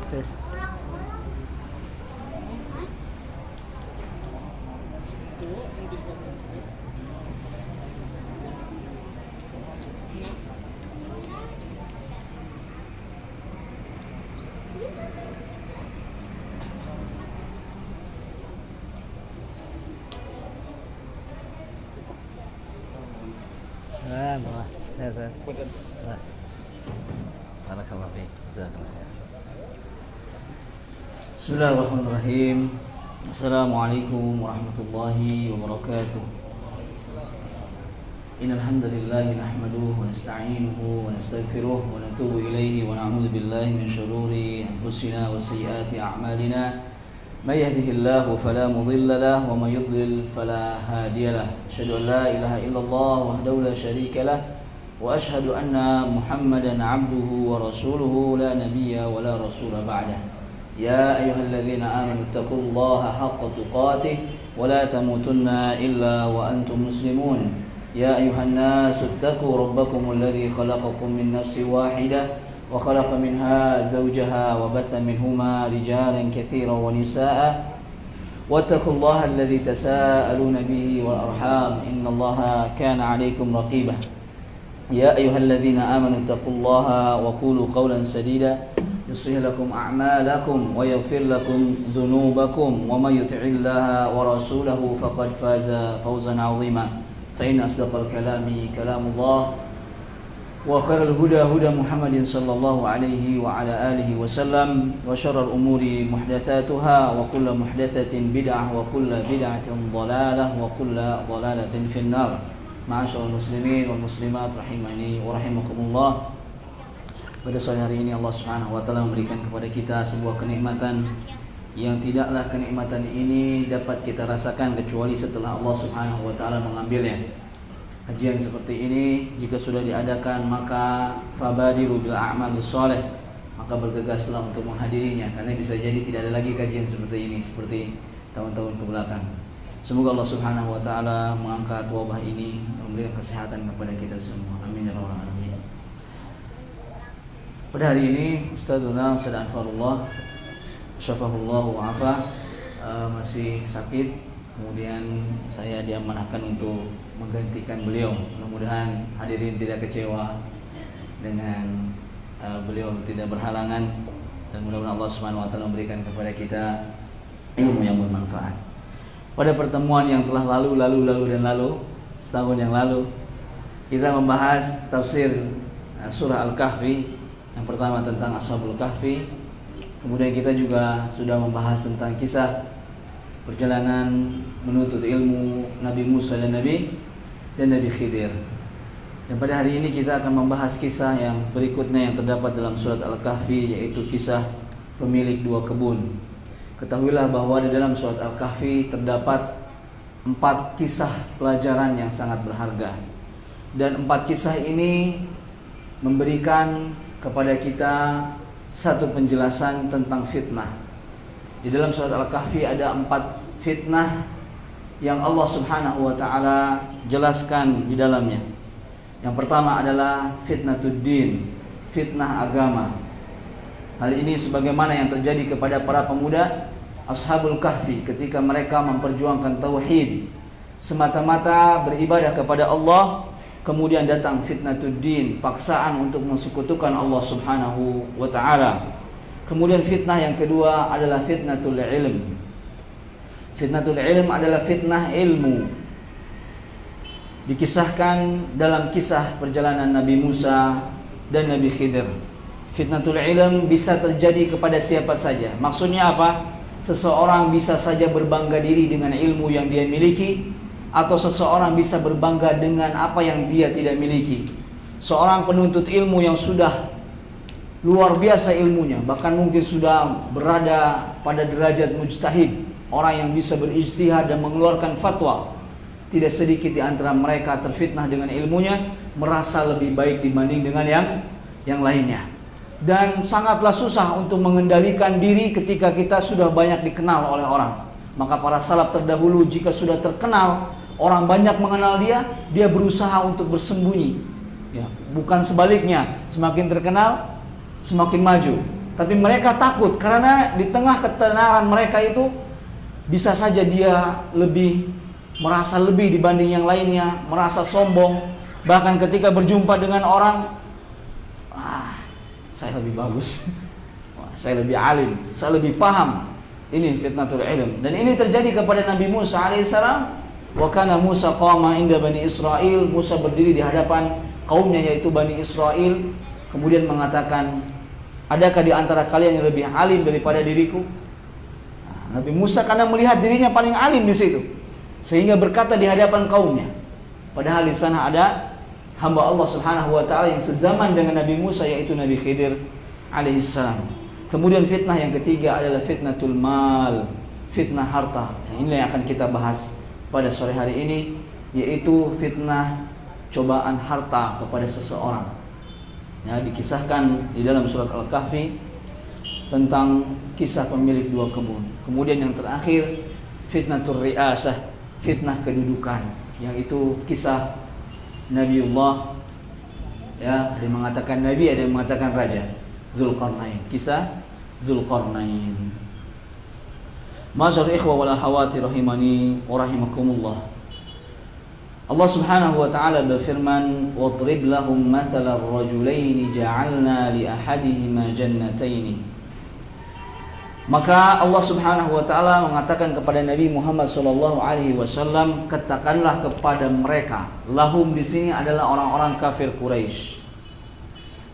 Tes. Bawah. Saya. Barakallahu fiik. Jazakallahu khair. Bismillahirrahmanirrahim. Assalamualaikum warahmatullahi wabarakatuh. Innal hamdalillah nahmaduhu wa nasta'inuhu wa nastaghfiruh wa natubu ilayhi wa na'udzu billahi min shururi anfusina wa sayyiati a'malina. May yahdihillahu fala mudilla lahu wa may yudlil fala hadiya lahu. Asyhadu an la ilaha illallah wahdahu la syarika lahu wa asyhadu anna Muhammadan 'abduhu wa rasuluhu la nabiyya wa la rasula ba'dah. Ya ayyuhalladzina amanu taqullaha haqqa tuqatih wa la tamutunna illa wa antum muslimun. Ya ayyuhan nasu ittaqu rabbakumul ladzi khalaqakum min nafsin wahidah wa khalaqa minha zawjaha wa batha minhuma rijalan katsiran wa nisaa'a wattaqullaha alladzi tasaaluna bihi wal arham innallaha kana 'alaykum raqiba. Ya ayyuhalladzina amanu taqullaha wa qulu qawlan sadida yuslih lakum a'malakum wa yaghfir lakum dhunubakum wa may yuti'illaha wa rasulahu faqad faza fawzan 'azima. Fa inna asdaqal kalami kalamullah wa khairal huda huda Muhammadin sallallahu alaihi wa ala alihi wasallam wa syarrul umuri muhdatsatuha wa kullu muhdatsatin bid'ah wa kullu bid'atin dhalalah wa kullu dhalalatin finnar. Ma'asyiral muslimin wal muslimat rahimani wa rahimakumullah. Pada sore hari ini Allah Subhanahu wa taala memberikan kepada kita sebuah kenikmatan yang tidaklah kenikmatan ini dapat kita rasakan kecuali setelah Allah Subhanahu wa taala mengambilnya. Kajian seperti ini jika sudah diadakan maka fabadiru bil a'malis shalih, maka bergegaslah untuk menghadirinya karena bisa jadi tidak ada lagi kajian seperti ini seperti tahun-tahun kebelakang. Semoga Allah Subhanahu wa taala mengangkat wabah ini, memberikan kesehatan kepada kita semua. Amin ya rabbal alamin. Pada hari ini Ustazuna Ustaz Anfarullah syafahullah wa afah masih sakit, kemudian saya diamanahkan untuk menggantikan beliau. Mudah-mudahan hadirin tidak kecewa dengan beliau tidak berhalangan, dan mudah-mudahan Allah Subhanahu wa taala memberikan kepada kita ilmu yang bermanfaat. Pada pertemuan yang telah lalu setahun yang lalu kita membahas tafsir surah Al-Kahfi. Yang pertama tentang Ashabul Kahfi. Kemudian kita juga sudah membahas tentang kisah perjalanan menuntut ilmu Nabi Musa dan Nabi Khidir. Dan pada hari ini kita akan membahas kisah yang berikutnya yang terdapat dalam surat Al-Kahfi, yaitu kisah pemilik dua kebun. Ketahuilah bahwa di dalam surat Al-Kahfi terdapat 4 kisah pelajaran yang sangat berharga. Dan 4 kisah ini memberikan kepada kita satu penjelasan tentang fitnah. Di dalam surat Al-Kahfi ada 4 fitnah yang Allah Subhanahu wa taala jelaskan di dalamnya. Yang pertama adalah fitnatuddin, fitnah agama. Hal ini sebagaimana yang terjadi kepada para pemuda Ashabul Kahfi ketika mereka memperjuangkan tauhid, semata-mata beribadah kepada Allah. Kemudian datang fitnatuddin, paksaan untuk mensekutukan Allah Subhanahu wa taala. Kemudian fitnah yang kedua adalah fitnatul ilm. Fitnatul ilm adalah fitnah ilmu. Dikisahkan dalam kisah perjalanan Nabi Musa dan Nabi Khidir. Fitnatul ilm bisa terjadi kepada siapa saja. Maksudnya apa? Seseorang bisa saja berbangga diri dengan ilmu yang dia miliki, atau seseorang bisa berbangga dengan apa yang dia tidak miliki. Seorang penuntut ilmu yang sudah luar biasa ilmunya, bahkan mungkin sudah berada pada derajat mujtahid, orang yang bisa berijtihad dan mengeluarkan fatwa. Tidak sedikit di antara mereka terfitnah dengan ilmunya, merasa lebih baik dibanding dengan yang lainnya. Dan sangatlah susah untuk mengendalikan diri ketika kita sudah banyak dikenal oleh orang. Maka para salaf terdahulu jika sudah terkenal, orang banyak mengenal dia, dia berusaha untuk bersembunyi. Ya, bukan sebaliknya, semakin terkenal semakin maju. Tapi mereka takut karena di tengah ketenaran mereka itu bisa saja dia merasa lebih dibanding yang lainnya, merasa sombong. Bahkan ketika berjumpa dengan orang, saya lebih bagus, saya lebih alim, saya lebih paham. Ini fitnatul ilm. Dan ini terjadi kepada Nabi Musa alaihissalam. Wa kana Musa qama inda Bani Israel. Musa berdiri di hadapan kaumnya yaitu Bani Israel, kemudian mengatakan, adakah di antara kalian yang lebih alim daripada diriku? Nabi Musa karena melihat dirinya paling alim di situ, sehingga berkata di hadapan kaumnya. Padahal di sana ada hamba Allah Subhanahu wa taala yang sezaman dengan Nabi Musa yaitu Nabi Khidir alaihissalam. Kemudian fitnah yang ketiga adalah fitnatul mal, fitnah harta. Ini yang akan kita bahas pada sore hari ini, yaitu fitnah cobaan harta kepada seseorang. Ya, dikisahkan di dalam surat Al-Kahfi tentang kisah pemilik dua kebun. Kemudian yang terakhir fitnatul riasah, fitnah kedudukan, yang itu kisah Nabiullah, ya, ada yang mengatakan nabi, ada yang mengatakan raja, Dzulqarnain, kisah Dzulqarnain. Ma'asyiral ikhwah wal akhawati rahimani wa rahimakumullah. Allah Subhanahu wa taala berfirman, "Wadrib lahum mathalan rajulaini ja'alna li ahadihima jannataini." Maka Allah Subhanahu wa taala mengatakan kepada Nabi Muhammad sallallahu alaihi wasallam, katakanlah kepada mereka, lahum di sini adalah orang-orang kafir Quraisy.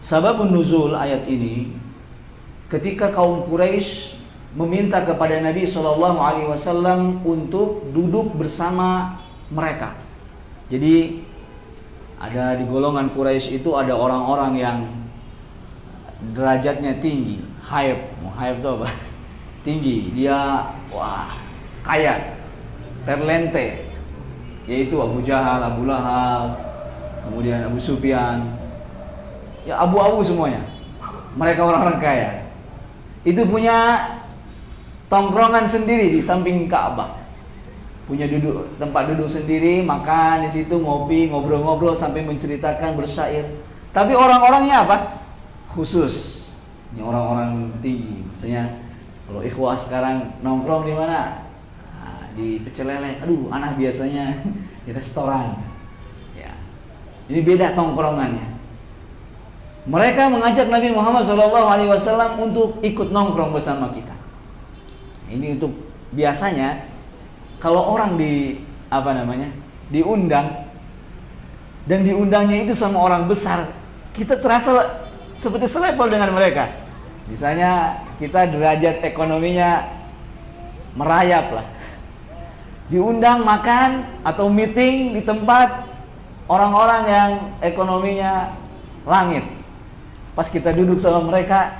Sababun nuzul ayat ini, ketika kaum Quraisy meminta kepada Nabi sallallahu alaihi wasallam untuk duduk bersama mereka. Jadi ada di golongan Quraisy itu ada orang-orang yang derajatnya tinggi, haib itu apa? Tinggi, dia kaya, terlente, yaitu Abu Jahal, Abu Lahab, kemudian Abu Sufyan, ya abu-abu semuanya. Mereka orang-orang kaya. Itu punya tongkrongan sendiri di samping Ka'bah. Punya tempat duduk sendiri, makan di situ, ngopi, ngobrol-ngobrol sampai menceritakan bersyair. Tapi orang-orangnya apa? Khusus. Ini orang-orang tinggi. Misalnya kalau ikhwah sekarang nongkrong di mana? Di Pecel Lele. Aduh, anak biasanya di restoran. Ya. Ini beda tongkrongannya. Mereka mengajak Nabi Muhammad SAW untuk ikut nongkrong bersama kita. Ini untuk biasanya kalau orang diundang dan diundangnya itu sama orang besar, kita terasa seperti selevel dengan mereka. Misalnya kita derajat ekonominya merayap lah. Diundang makan atau meeting di tempat orang-orang yang ekonominya langit. Pas kita duduk sama mereka,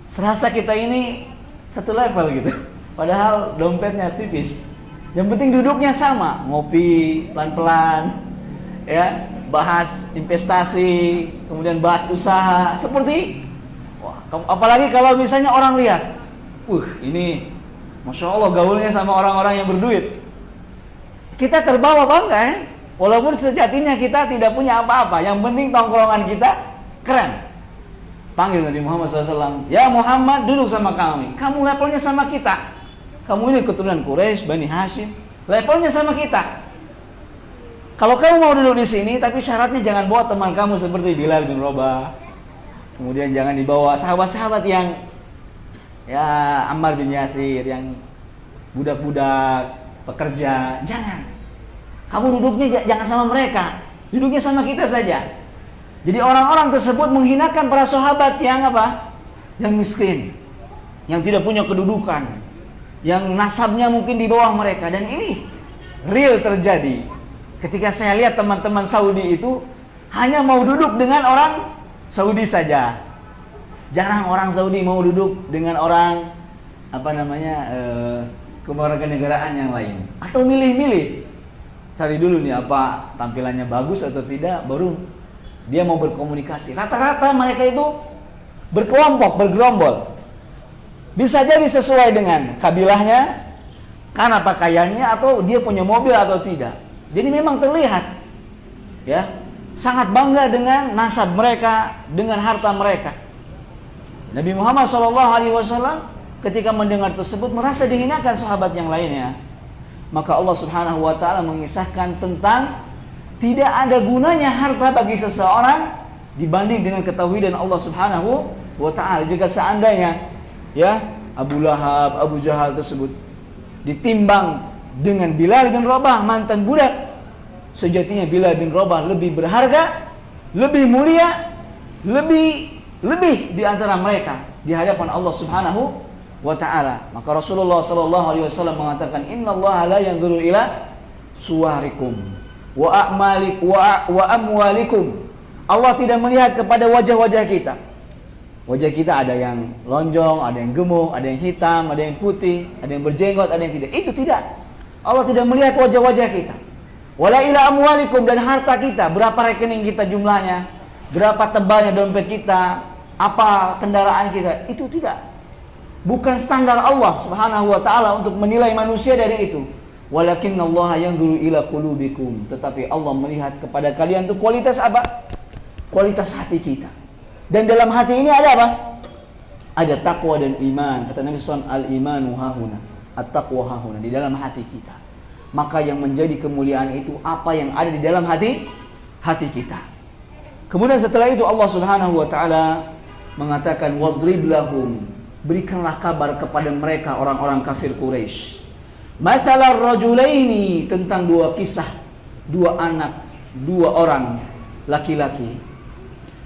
serasa kita ini satu level gitu. Padahal dompetnya tipis. Yang penting duduknya sama, ngopi pelan-pelan, ya, bahas investasi, kemudian bahas usaha, seperti apalagi kalau misalnya orang lihat, ini Masya Allah gaulnya sama orang-orang yang berduit. Kita terbawa bangga ya. Walaupun sejatinya kita tidak punya apa-apa, yang penting tongkrongan kita keren. Panggil Nabi Muhammad SAW, ya Muhammad, duduk sama kami. Kamu levelnya sama kita. Kamu ini keturunan Quraisy, Bani Hashim, levelnya sama kita. Kalau kamu mau duduk di sini, tapi syaratnya jangan bawa teman kamu seperti Bilal bin Rabah. Kemudian jangan dibawa sahabat-sahabat yang ya Ammar bin Yasir, yang budak-budak pekerja. Jangan. Kamu duduknya jangan sama mereka. Duduknya sama kita saja. Jadi orang-orang tersebut menghinakan para sahabat yang apa? Yang miskin, yang tidak punya kedudukan, yang nasabnya mungkin di bawah mereka. Dan ini real terjadi. Ketika saya lihat teman-teman Saudi itu hanya mau duduk dengan orang Saudi saja. Jarang orang Saudi mau duduk dengan orang kewarganegaraan yang lain. Atau milih-milih. cari dulu nih apa tampilannya bagus atau tidak, baru dia mau berkomunikasi. Rata-rata mereka itu berkelompok, bergerombol. Bisa jadi sesuai dengan kabilahnya, karena pakaiannya, atau dia punya mobil atau tidak. Jadi memang terlihat, ya, sangat bangga dengan nasab mereka, dengan harta mereka. Nabi Muhammad SAW ketika mendengar tersebut merasa dihinakan sahabat yang lainnya. Maka Allah Subhanahu wa taala mengisahkan tentang tidak ada gunanya harta bagi seseorang dibanding dengan ketauhidan Allah Subhanahu wa taala. Jika seandainya, ya, Abu Lahab, Abu Jahal tersebut ditimbang dengan Bilal bin Rabah, mantan budak, sejatinya Bilal bin Rabah lebih berharga, lebih mulia, lebih di antara mereka di hadapan Allah Subhanahu wa taala. Maka Rasulullah sallallahu alaihi wasallam mengatakan, "Innallaha la yanzuru ila suwarikum wa amwalikum." Allah tidak melihat kepada wajah-wajah kita. Wajah kita ada yang lonjong, ada yang gemuk, ada yang hitam, ada yang putih, ada yang berjenggot, ada yang tidak. Itu tidak. Allah tidak melihat wajah-wajah kita. Wala ila amwalikum, dan harta kita, berapa rekening kita jumlahnya, berapa tebalnya dompet kita, apa kendaraan kita, itu tidak. Bukan standar Allah Subhanahu wa taala untuk menilai manusia dari itu. Walakinnallaha yanzuru ila qulubikum, tetapi Allah melihat kepada kalian itu kualitas apa? Kualitas hati kita. Dan dalam hati ini ada apa? Ada takwa dan iman. Kata Nabi SAW, al-imanu hahuna, at-taqwa hahuna, di dalam hati kita. Maka yang menjadi kemuliaan itu apa yang ada di dalam hati kita. Kemudian setelah itu Allah Subhanahu wa taala mengatakan, wadrib lahum, berikanlah kabar kepada mereka orang-orang kafir Quraisy, mathalar rajulaini, tentang dua kisah, dua anak, dua orang laki-laki.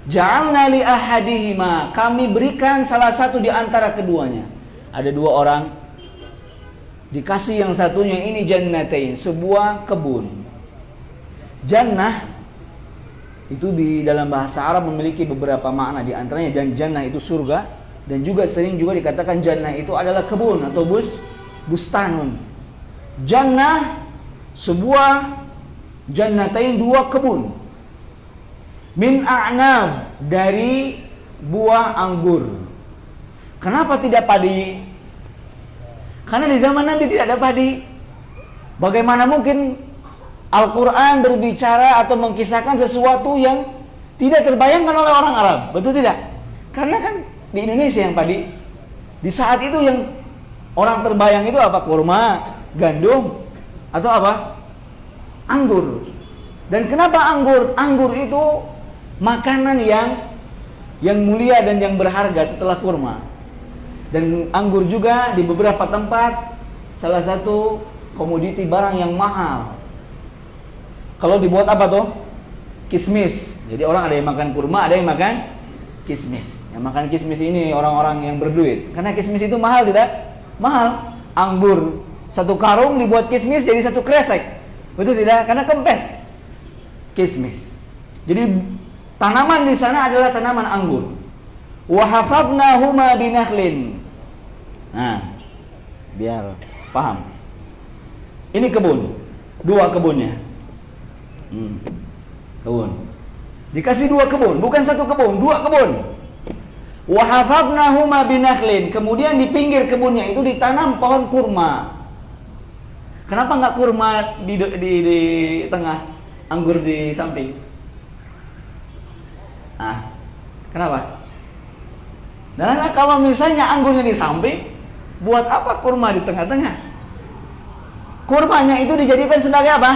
Ja'alna li ahadihima, kami berikan salah satu di antara keduanya. Ada dua orang, dikasih yang satunya ini jannatain, sebuah kebun. Jannah itu di dalam bahasa Arab memiliki beberapa makna, di antaranya dan jannah itu surga, dan juga sering juga dikatakan jannah itu adalah kebun atau bustanun. Jannah sebuah, jannatain dua kebun. Min a'nab, dari buah anggur. Kenapa tidak padi? Karena di zaman Nabi tidak ada padi. Bagaimana mungkin Al-Quran berbicara atau mengkisahkan sesuatu yang tidak terbayangkan oleh orang Arab? Betul tidak? Karena kan di Indonesia yang padi. Di saat itu yang orang terbayang itu apa? Kurma, gandum, atau apa? Anggur. Dan kenapa anggur? Anggur itu makanan yang mulia dan yang berharga setelah kurma. Dan anggur juga di beberapa tempat salah satu komoditi barang yang mahal. Kalau dibuat apa tuh? Kismis. Jadi orang ada yang makan kurma, ada yang makan kismis. Yang makan kismis ini orang-orang yang berduit. Karena kismis itu mahal, tidak? Mahal. Anggur satu karung dibuat kismis jadi satu kresek. Betul tidak? Karena kempes. Kismis. Jadi tanaman di sana adalah tanaman anggur. Wa hafadnahuma binakhlin. Nah, biar paham. Ini kebun. Dua kebunnya. Kebun. Dikasih dua kebun, bukan satu kebun, dua kebun. Wa hafadnahuma binakhlin. Kemudian di pinggir kebunnya itu ditanam pohon kurma. Kenapa enggak kurma di tengah, anggur di samping? Kenapa? Nah, kalau misalnya anggurnya di samping, buat apa kurma di tengah-tengah? Kurmanya itu dijadikan sebagai apa?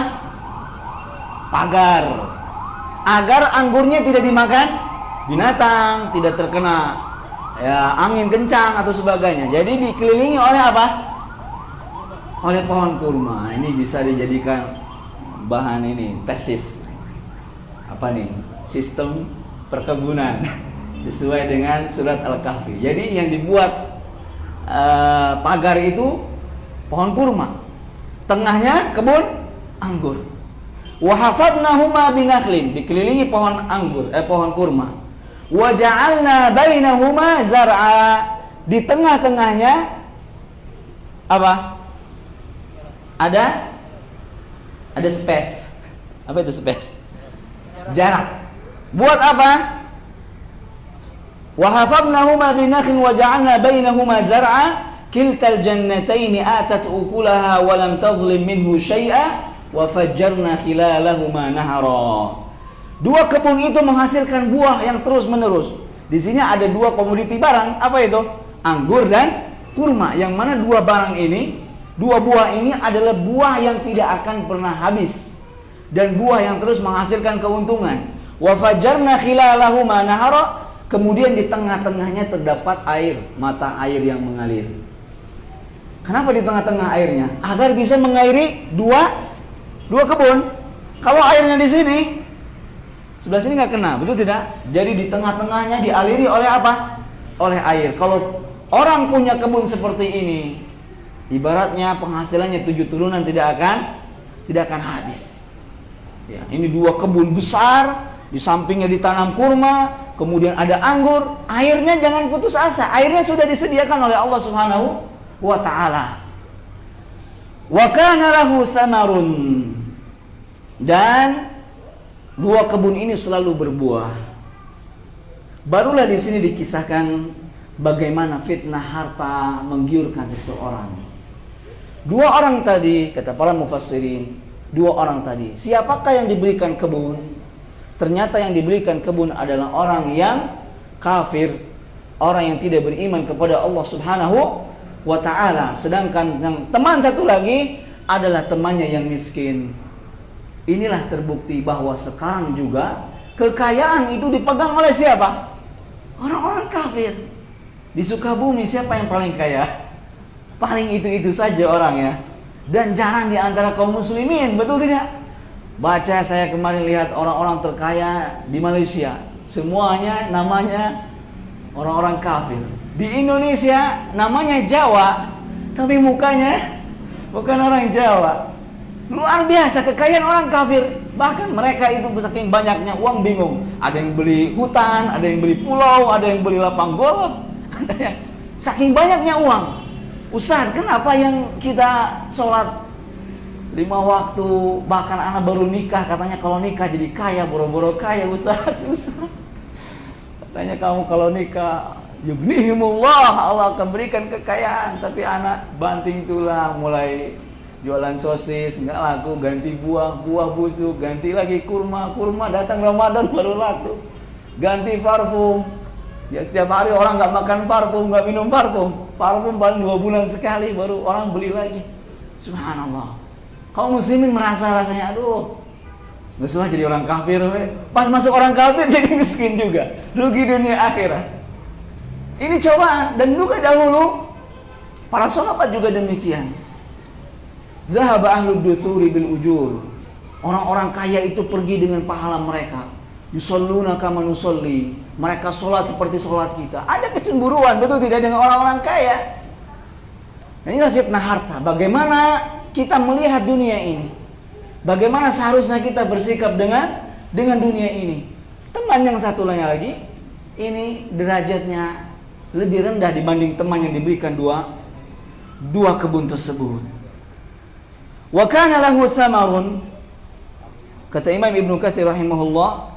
Pagar. Agar anggurnya tidak dimakan binatang, tidak terkena angin kencang atau sebagainya. Jadi dikelilingi oleh apa? Oleh pohon kurma. Ini bisa dijadikan bahan ini, tesis. Apa nih? Sistem perkebunan sesuai dengan surat Al-Kahfi. Jadi yang dibuat pagar itu pohon kurma, tengahnya kebun anggur. Wa hafadnahuma binakhlin, dikelilingi pohon anggur, pohon kurma. Wa ja'alna bainahuma zar'a, di tengah-tengahnya apa? Ada Ada space. Apa itu space? Jarak. Buat apa? Wa hafadnahuma binakhin wa ja'alna bainahuma zar'a kiltal jannatayn atat ukulaha wa lam tadhlim minhu syai'a wa fajjarna khilalahuma nahara. Dua kebun itu menghasilkan buah yang terus-menerus. Di sini ada dua komoditi barang, apa itu? Anggur dan kurma. Yang mana dua barang ini, dua buah ini adalah buah yang tidak akan pernah habis dan buah yang terus menghasilkan keuntungan. Wa fajjarna khilalahuma nahara. Kemudian di tengah-tengahnya terdapat air, mata air yang mengalir. Kenapa di tengah-tengah airnya? Agar bisa mengairi dua kebun. Kalau airnya di sini, sebelah sini nggak kena, betul tidak? Jadi di tengah-tengahnya dialiri oleh apa? Oleh air. Kalau orang punya kebun seperti ini, ibaratnya penghasilannya 7 turunan tidak akan habis. Ya, ini dua kebun besar, di sampingnya ditanam kurma, kemudian ada anggur. Airnya jangan putus asa. Airnya sudah disediakan oleh Allah Subhanahu wa ta'ala. Wa kana lahu samarun. Dan dua kebun ini selalu berbuah. Barulah di sini dikisahkan bagaimana fitnah harta menggiurkan seseorang. Dua orang tadi, kata para mufassirin, dua orang tadi, siapakah yang diberikan kebun? Ternyata yang diberikan kebun adalah orang yang kafir, orang yang tidak beriman kepada Allah Subhanahu wa ta'ala. Sedangkan yang teman satu lagi adalah temannya yang miskin. Inilah terbukti bahwa sekarang juga kekayaan itu dipegang oleh siapa? Orang-orang kafir. Di Sukabumi siapa yang paling kaya? Paling itu-itu saja orangnya. Dan jarang di antara kaum muslimin, betul tidak? Baca saya kemarin lihat orang-orang terkaya di Malaysia, semuanya namanya orang-orang kafir. Di Indonesia namanya Jawa, tapi mukanya bukan orang Jawa. Luar biasa kekayaan orang kafir. Bahkan mereka itu saking banyaknya uang bingung. Ada yang beli hutan, ada yang beli pulau, ada yang beli lapang golf, ada yang saking banyaknya uang. Ustaz, kenapa yang kita sholat 5 waktu, bahkan anak baru nikah, katanya kalau nikah jadi kaya, boro-boro kaya. Ustaz. Katanya kamu kalau nikah yughnihimullah, Allah akan berikan kekayaan. Tapi anak banting tulang, mulai jualan sosis nggak laku, ganti buah busuk, ganti lagi kurma datang Ramadan baru laku, ganti parfum. Ya setiap hari orang nggak makan parfum, nggak minum parfum paling 2 bulan sekali baru orang beli lagi. Subhanallah. Kaum muslimin merasa rasanya, aduh, nggak usah jadi orang kafir. Pas masuk orang kafir jadi miskin juga, rugi dunia akhirat. Ini cobaan. Dan juga dahulu para sahabat juga demikian. Zahaba ahlud dusuri bil ujur. Orang-orang kaya itu pergi dengan pahala mereka. Yusalluna kama nusalli. Mereka sholat seperti sholat kita. Ada kecemburuan, betul tidak, dengan orang-orang kaya. Dan inilah fitnah harta. Bagaimana kita melihat dunia ini? Bagaimana seharusnya kita bersikap dengan dunia ini? Teman yang satu lagi, ini derajatnya lebih rendah dibanding teman yang diberikan dua kebun tersebut. Wa kana lahu thamarun. Kata Imam Ibnu Katsir rahimahullah,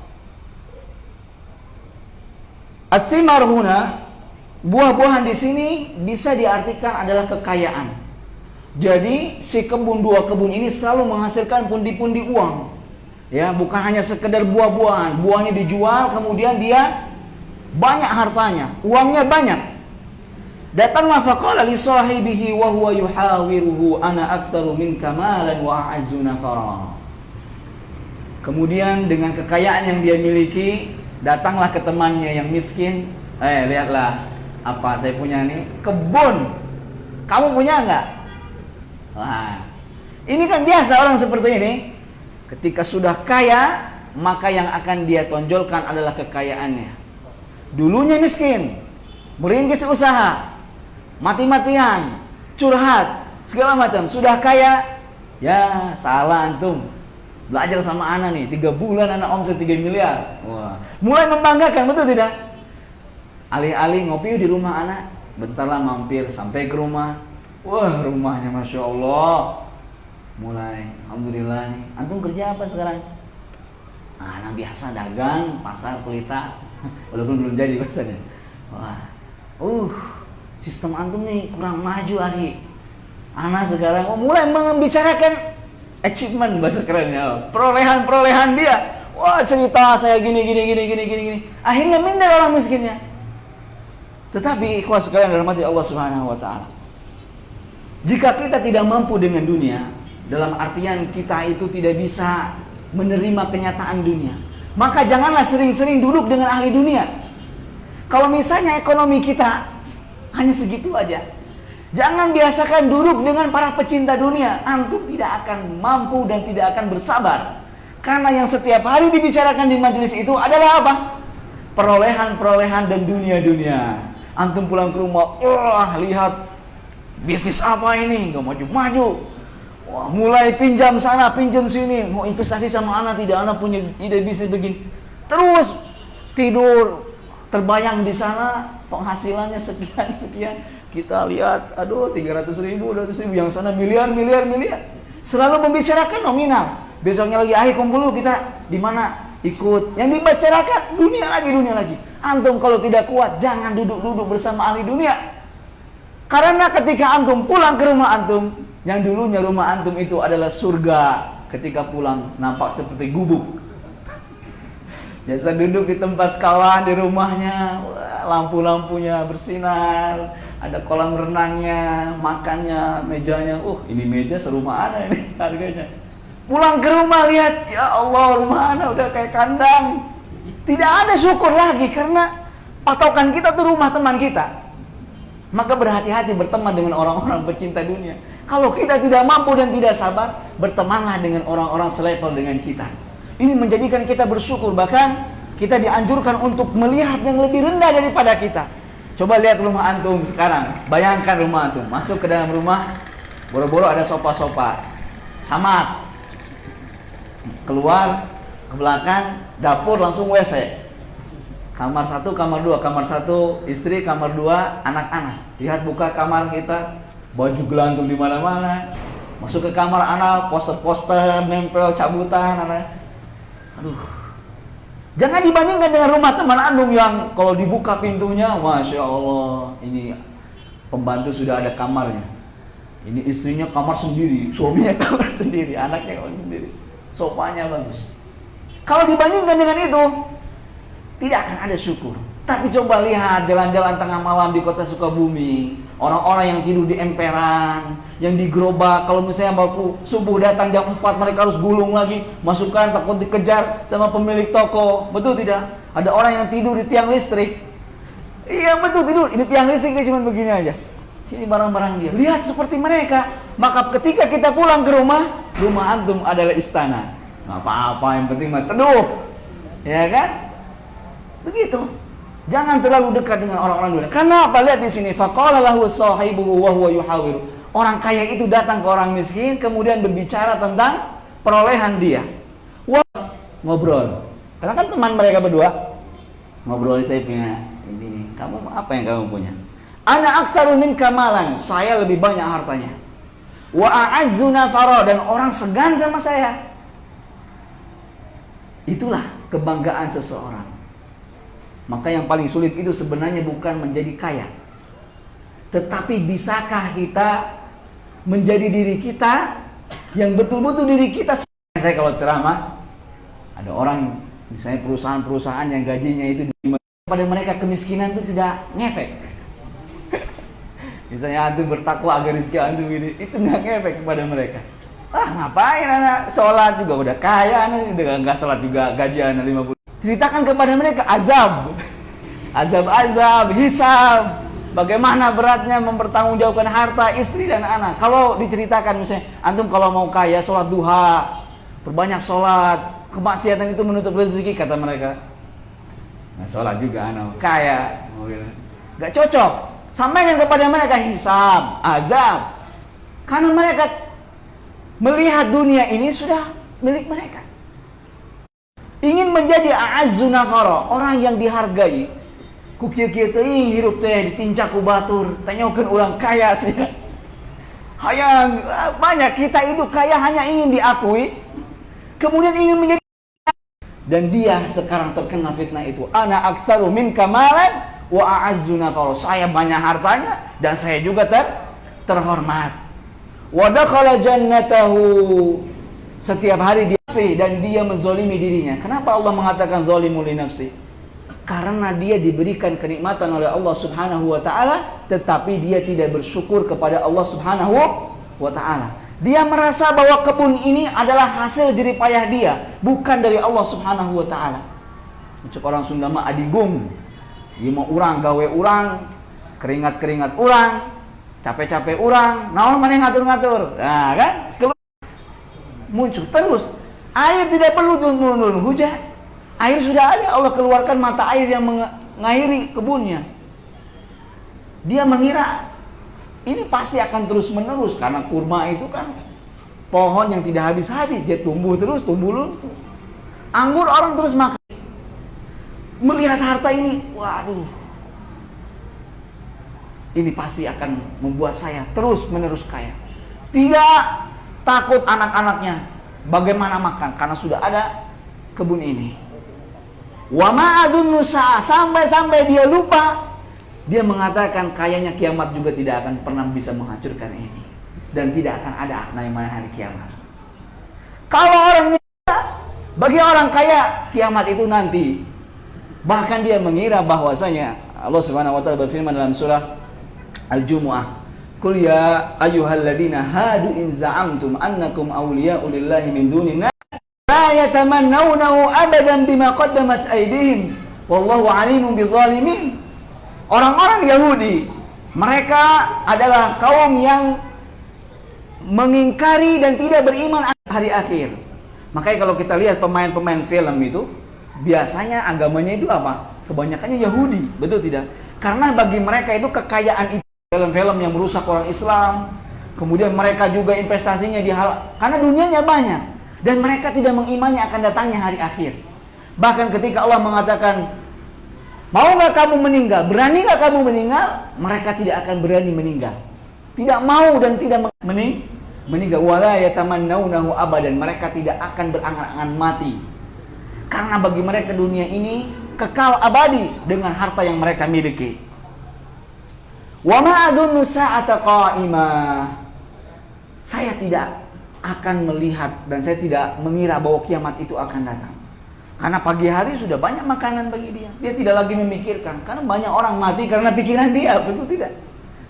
At-thimar huna, buah-buahan di sini bisa diartikan adalah kekayaan. Jadi si dua kebun ini selalu menghasilkan pundi-pundi uang. Ya, bukan hanya sekedar buah-buahan, buahnya dijual kemudian dia banyak hartanya, uangnya banyak. Datanglah faqala li sahibihi wa huwa yuhawiruhu ana aktsaru minka malan wa a'azzu nafara. Kemudian dengan kekayaan yang dia miliki, datanglah ke temannya yang miskin. Lihatlah apa saya punya nih, kebun. Kamu punya enggak? Wah, ini kan biasa orang seperti ini. Ketika sudah kaya, maka yang akan dia tonjolkan adalah kekayaannya. Dulunya miskin, merintis usaha, mati-matian, curhat, segala macam. Sudah kaya, ya salah antum. Belajar sama anak nih, 3 bulan anak omset 3 miliar. Wah, mulai membanggakan, betul tidak? Alih-alih ngopi di rumah anak, bentarlah mampir sampai ke rumah. Wah, rumahnya Masya Allah, mulai, alhamdulillah nih. Antum kerja apa sekarang? Nah, biasa dagang pasar pelita. Walaupun belum jadi bahasanya. Wah, sistem antum nih kurang maju lagi. Ana sekarang mulai membicarakan achievement bahasa kerennya, perolehan dia. Wah, cerita saya gini. Akhirnya minder orang miskinnya. Tetapi ikhwas sekalian dirahmati Allah Subhanahu wa taala. Jika kita tidak mampu dengan dunia, dalam artian kita itu tidak bisa menerima kenyataan dunia, maka janganlah sering-sering duduk dengan ahli dunia. Kalau misalnya ekonomi kita hanya segitu aja, jangan biasakan duduk dengan para pecinta dunia. Antum tidak akan mampu dan tidak akan bersabar. Karena yang setiap hari dibicarakan di majelis itu adalah apa? Perolehan dan dunia. Antum pulang ke rumah, wah lihat bisnis apa ini, gak maju-maju. Wah, mulai pinjam sana, pinjam sini, mau investasi sama anak, tidak, anak punya ide bisnis begini. Terus tidur, terbayang di sana penghasilannya sekian. Kita lihat, 300 ribu, 200 ribu, yang sana miliar. Selalu membicarakan nominal. Besoknya lagi, ayo kumpul kita di mana ikut. Yang dibicarakan dunia lagi. Antum kalau tidak kuat, jangan duduk bersama ahli dunia. Karena ketika antum pulang ke rumah antum, yang dulunya rumah antum itu adalah surga, ketika pulang nampak seperti gubuk. Biasa duduk di tempat kawan di rumahnya, lampu-lampunya bersinar, ada kolam renangnya, makannya, mejanya. Ini meja serumah ana ini harganya. Pulang ke rumah lihat, ya Allah, rumah ana udah kayak kandang. Tidak ada syukur lagi karena patokan kita tuh rumah teman kita. Maka berhati-hati berteman dengan orang-orang pecinta dunia. Kalau kita tidak mampu dan tidak sabar, bertemanlah dengan orang-orang selevel dengan kita. Ini menjadikan kita bersyukur, bahkan kita dianjurkan untuk melihat yang lebih rendah daripada kita. Coba lihat rumah antum sekarang. Bayangkan rumah antum, masuk ke dalam rumah, boro-boro ada sofa-sofa, samak. Keluar ke belakang, dapur langsung WC. Kamar 1, kamar 2, kamar 1 istri, kamar 2 anak-anak. Lihat buka kamar kita, baju gelantung di mana-mana. Masuk ke kamar anak, poster-poster nempel cabutan anak. Jangan dibandingkan dengan rumah teman antum yang kalau dibuka pintunya, masya Allah, ini pembantu sudah ada kamarnya. Ini istrinya kamar sendiri, suaminya kamar sendiri, anaknya kamar sendiri. Sofanya bagus. Kalau dibandingkan dengan itu, tidak akan ada syukur. Tapi coba lihat jalan-jalan tengah malam di kota Sukabumi, orang-orang yang tidur di emperan, yang di gerobak. Kalau misalnya waktu subuh datang jam 4, mereka harus gulung lagi, masukkan, takut dikejar sama pemilik toko. Betul tidak? Ada orang yang tidur di tiang listrik. Iya betul, tidur. Ini tiang listrik dia cuma begini aja. Sini barang-barang dia. Lihat seperti mereka. Maka ketika kita pulang ke rumah antum adalah istana. Nggak apa-apa, yang penting mah teduh. Ya kan? Begitu. Jangan terlalu dekat dengan orang-orang dunia. Karena apa? Lihat di sini, faqala lahu sahibuhu wa huwa yuhawiru. Orang kaya itu datang ke orang miskin, kemudian berbicara tentang perolehan dia. Wah, ngobrol. Karena kan teman mereka berdua. Ngobrol, saya punya ini, kamu apa yang kamu punya? Ana aktsaru minka malan, saya lebih banyak hartanya. Wa a'azzu nafara, dan orang segan sama saya. Itulah kebanggaan seseorang. Maka yang paling sulit itu sebenarnya bukan menjadi kaya, tetapi bisakah kita menjadi diri kita yang betul-betul diri kita. Saya kalau ceramah, ada orang misalnya perusahaan-perusahaan yang gajinya itu pada mereka kemiskinan itu tidak ngefek. Misalnya antum bertakwa agar rezeki antum ini, itu nggak ngefek kepada mereka. Ngapain anak sholat juga udah kaya, anak udah nggak sholat juga gaji anak 50. Ceritakan kepada mereka azab, hisab, bagaimana beratnya mempertanggungjawabkan harta, istri dan anak. Kalau diceritakan misalnya, antum kalau mau kaya sholat duha, perbanyak sholat, kemaksiatan itu menutup rezeki kata mereka. Nah, sholat juga anak kaya, nggak cocok. Sampaikan kepada mereka hisab, azab, karena mereka melihat dunia ini sudah milik mereka. Ingin menjadi a'azzu nafara, orang yang dihargai. Ku kieu-kieu teuing hirup teh ditincak ku batur, tanyakeun urang kaya sih. Banyak kita itu kaya hanya ingin diakui, kemudian ingin menjadi. Dan dia sekarang terkena fitnah itu. Ana aktsaru minka malan wa a'azzu nafara. Saya banyak hartanya dan saya juga terhormat. Wa dakhala jannatahu. Setiap hari dia dan dia menzalimi dirinya. Kenapa Allah mengatakan zalimul li nafsi? Karena dia diberikan kenikmatan oleh Allah Subhanahu wa taala, tetapi dia tidak bersyukur kepada Allah Subhanahu wa taala. Dia merasa bahwa kebun ini adalah hasil jerih payah dia, bukan dari Allah Subhanahu wa taala. Ucap orang Sunda mah adigung. Ieu mah urang gawe urang, keringat-keringat urang, capek-capek urang, naon maneh ngatur-ngatur. Nah, kan? Muncul terus. Air tidak perlu turun hujan. Air sudah ada, Allah keluarkan mata air yang mengairi kebunnya. Dia mengira ini pasti akan terus menerus, karena kurma itu kan pohon yang tidak habis-habis, dia tumbuh terus. Anggur orang terus makan. Melihat harta ini, waduh, ini pasti akan membuat saya terus menerus kaya. Tidak takut anak-anaknya bagaimana makan, karena sudah ada kebun ini. Wa ma'adun nusa, sampai dia lupa. Dia mengatakan kayaknya kiamat juga tidak akan pernah bisa menghancurkan ini, dan tidak akan ada namanya hari kiamat. Kalau orang bagi orang kaya kiamat itu nanti. Bahkan dia mengira bahwasanya Allah Subhanahu wa taala berfirman dalam surah Al-Jumu'ah, "Qul ya ayyuhalladzina hadu in za'amtum annakum awliya'u lillahi min dunin nas la yatamannawnahu abadan bima qaddamat aydihim wallahu 'alimun bidzalimin." Orang-orang Yahudi, mereka adalah kaum yang mengingkari dan tidak beriman hari akhir. Makanya kalau kita lihat pemain-pemain film itu, biasanya agamanya itu apa? Kebanyakannya Yahudi, betul tidak? Karena bagi mereka itu kekayaan itu, film-film yang merusak orang Islam, kemudian mereka juga investasinya di hal, karena dunianya banyak, dan mereka tidak mengimani akan datangnya hari akhir. Bahkan ketika Allah mengatakan, mau nggak kamu meninggal? Berani nggak kamu meninggal? Mereka tidak akan berani meninggal. Tidak mau dan tidak meninggal. Wala yatamannawnahu abadan. Mereka tidak akan berangan-angan mati. Karena bagi mereka dunia ini kekal abadi dengan harta yang mereka miliki. Wa ma adunnu sa'ata qa'imah. Saya tidak akan melihat dan saya tidak mengira bahwa kiamat itu akan datang. Karena pagi hari sudah banyak makanan bagi dia. Dia tidak lagi memikirkan. Karena banyak orang mati karena pikiran dia, betul tidak?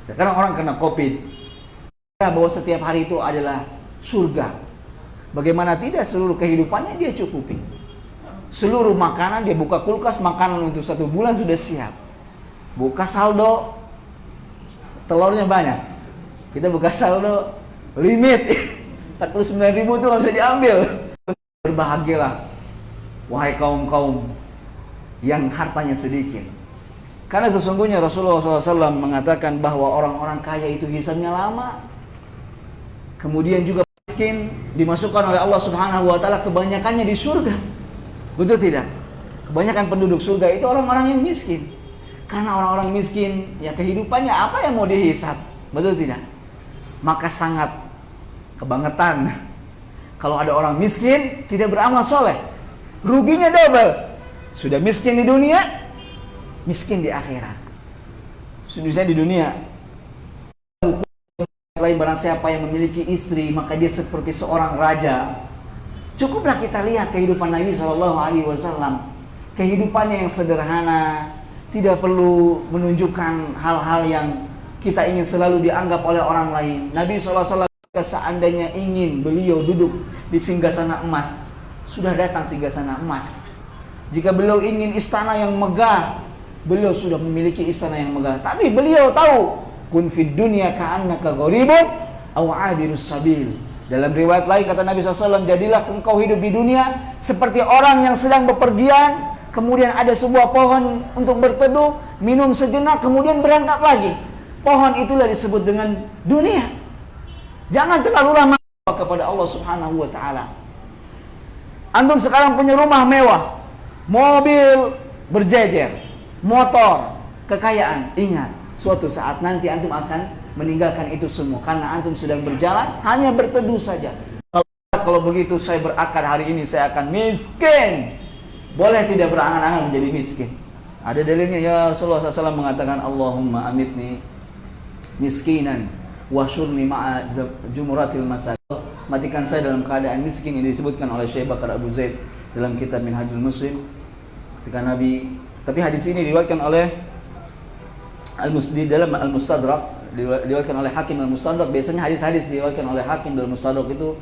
Sekarang orang kena COVID. Bahwa setiap hari itu adalah surga. Bagaimana tidak, seluruh kehidupannya dia cukupi. Seluruh makanan, dia buka kulkas, makanan untuk 1 bulan sudah siap. Buka saldo, telurnya banyak. Kita buka saldo, limit 49.000 itu nggak bisa diambil. Berbahagialah, wahai kaum-kaum yang hartanya sedikit. Karena sesungguhnya Rasulullah SAW mengatakan bahwa orang-orang kaya itu hisabnya lama. Kemudian juga miskin dimasukkan oleh Allah Subhanahu wa taala kebanyakannya di surga. Betul tidak? Kebanyakan penduduk surga itu orang-orang yang miskin. Karena orang-orang miskin, ya kehidupannya apa yang mau dihisab? Betul tidak? Maka sangat kebangetan kalau ada orang miskin tidak beramal soleh. Ruginya double. Sudah miskin di dunia, miskin di akhirat. Sudah di dunia, lain barang siapa yang memiliki istri, maka dia seperti seorang raja. Cukuplah kita lihat kehidupan Nabi SAW. Kehidupannya yang sederhana, tidak perlu menunjukkan hal-hal yang kita ingin selalu dianggap oleh orang lain. Nabi SAW seandainya ingin beliau duduk di singgasana emas, sudah datang singgasana emas. Jika beliau ingin istana yang megah, beliau sudah memiliki istana yang megah. Tapi beliau tahu, kun fid dunya ka'annaka gharibun aw 'abirus sabil. Dalam riwayat lain kata Nabi SAW, jadilah engkau hidup di dunia seperti orang yang sedang bepergian, kemudian ada sebuah pohon untuk berteduh, minum sejenak, kemudian berangkat lagi. Pohon itulah disebut dengan dunia. Jangan terlalu lama kepada Allah Subhanahu wa taala. Antum sekarang punya rumah mewah, mobil berjejer, motor, kekayaan. Ingat, suatu saat nanti antum akan meninggalkan itu semua karena antum sedang berjalan hanya berteduh saja. Kalau begitu saya berakad hari ini saya akan miskin. Boleh tidak berangan-angan menjadi miskin? Ada dalilnya, ya Rasulullah SAW mengatakan Allahumma amitni miskinan wasyurni ma'a jumuratil masakin. Matikan saya dalam keadaan miskin. Ini disebutkan oleh Syekh Bakar Abu Zaid dalam kitab Minhajul Muslim ketika Nabi. Tapi hadis ini diriwayatkan oleh dalam Al-Mustadrak, diriwayatkan oleh Hakim Al-Mustadrak. Biasanya hadis-hadis diriwayatkan oleh Hakim dalam Mustadrak itu